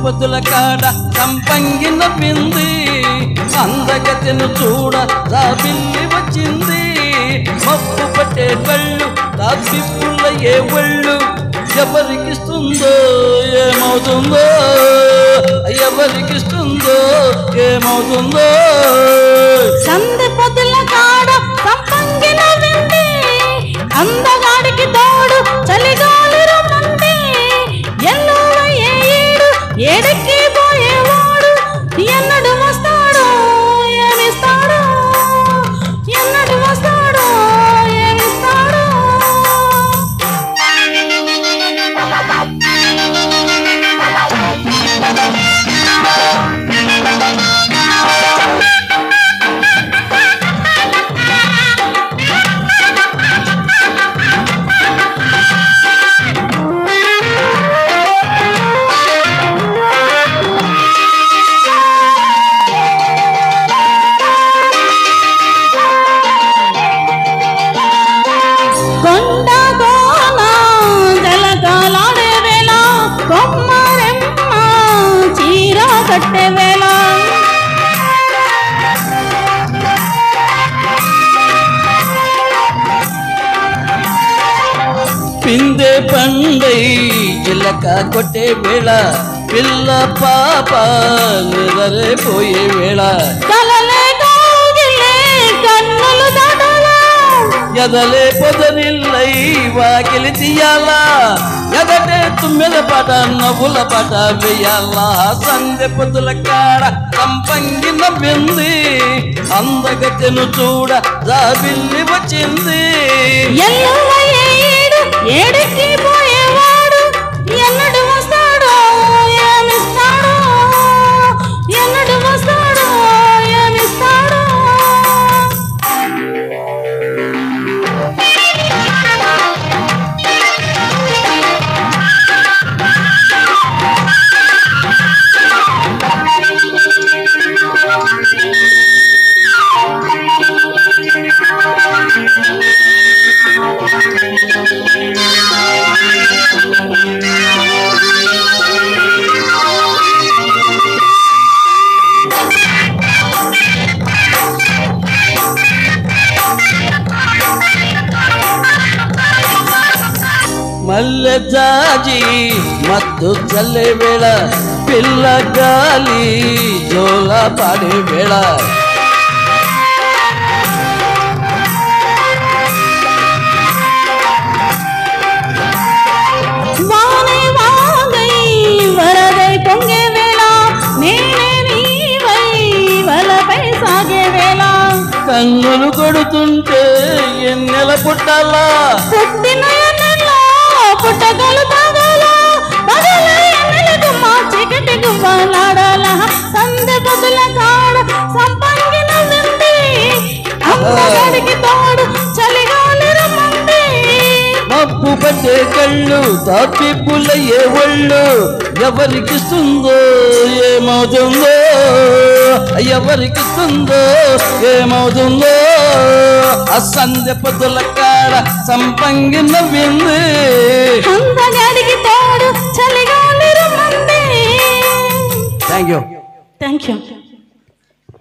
పొద్దుల కాడ సంపంగి నవ్వింది అందగతెను చూడ రాబిల్లి వచ్చింది మప్పు పట్టే కళ్ళు తాపిప్పుల ఏ ఒళ్ళు ఎవరికిస్తుందో ఏమవుతుందో ఎవరికిస్తుందో ఏమవుతుందో సందె పొద్దుల కాడ సంపంగి నవ్వింది అందగాడికి తోడు చలిగాలి రమ్మంది ఎల్లువ ఏడు ఏడెక్కి పోయేవాడు ఎన్నడు వస్తాడో ఏమిస్తాడో ఎన్నడు వస్తాడో ఏమిస్తాడో పిందే పండై చిలక కొట్టే వేళ పిల్ల పాప నిదరే పోయే వేళ ఎదలే పొదరిల్లై వాకిలి తీయాలా ఎదటే తుమ్మెద పాట నవ్వుల పాట వేయాలా సందె పొద్దుల కాడ సంపంగి నవ్వింది అందగతెను చూడ జాబిల్లి వచ్చింది ఏడికి పోయేవాడు ఎన్నడు వస్తాడో ఏమిస్తాడో ఎన్నడు వస్తాడో ఏమిస్తాడో మల్లె జాజి మత్తు చల్లే వేళ పిల్ల గాలి జోల పాడే వేళ వానై వాగై వరదై పొంగే వేళ నేనే నీవై వలపై సాగే వేళ కన్నులు కొడుతుంటే ఎన్నెల పుట్టాలా పుట్టిన పుట్టగలు తాగాల పగల ఎన్నెలగుమ్మ చీకటి గువ్వలాడాల సందె పొద్దుల కాడ సంపంగి నవ్వింది అందగాడికి తోడు చలిగాలి రమ్మంది మప్పు పట్టే కళ్ళు తాపిప్పుల ఏ ఒళ్ళు ఎవరికిస్తుందో ఏమవుతుందో ఎవరికిస్తుందో ఏమవుతుందో సందె పొద్దుల కాడ సంపంగి నవ్వింది అందగాడికి తోడు చలిగాలి రమ్మంది థ్యాంక్ యూ థ్యాంక్ యూ